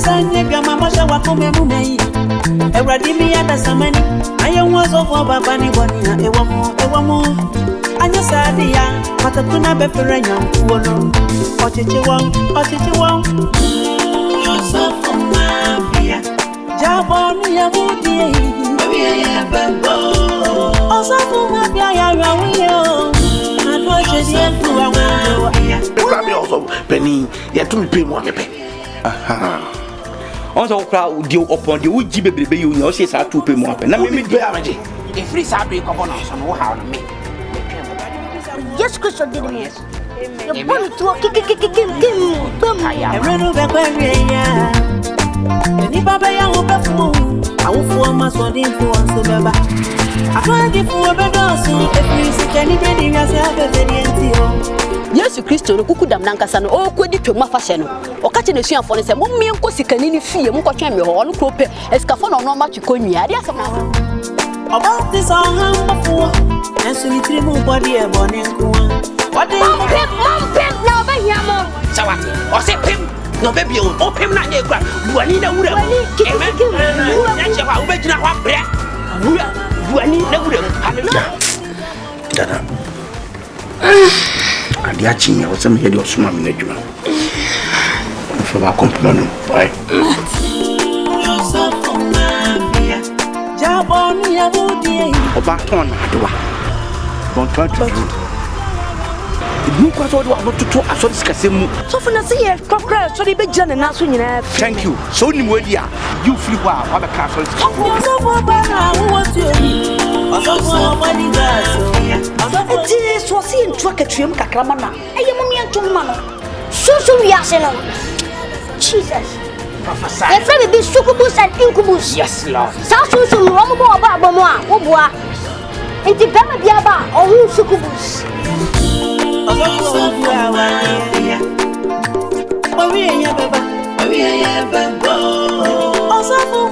Sanya Gamamasha Wakume, a Radimi at the Samani. I am was of Babani Bonia, a woman. And you said the young, but a tuna beferenya, what did you want? Osofo Mafia, Jaboni, a woody, Osofo Mafia, and what is the end to a also penny, yet to pay more. Aha. Also, crowd deal upon the wood baby, you know, says I to pay more. And let me be a free Saturday governor, some more how to make. Yes, Christian did yes. You want to kick. I ran over Quaria. Any Baba Yamu, I will form my sword influence of Baba. I can't give you a better soon if you see anybody yourself a very Yes, Christian, who could have Nankasan or could it to Mafasano or catching a share for the same woman, Cosicanini, Muka Chamber, or Cope, Escafon or no much Conia. About this song, and so we remove body a bonnet. What do you now? So what? Or say him? No, baby, open him not there. Do I need a wood? That's about original one bread. Do I need a wood? Dada. And the Aching was some head of small in the journal. For our compliment, right? Jaboni, a woody. About one, don't try to. You got all what to talk as well as Casim. So for the sea, cockroach, so the big John and Nasu. Thank you. So, you feel wow, what a castle. It is was seen truck a trim Kakramana. I am a young man. So we are saying, Jesus. Prophesy. If I be succubus and incubus. Yes, Lord. South Susan, Romo about Bomoa, Oboa. And the Bama Biaba or who succubus. Osofo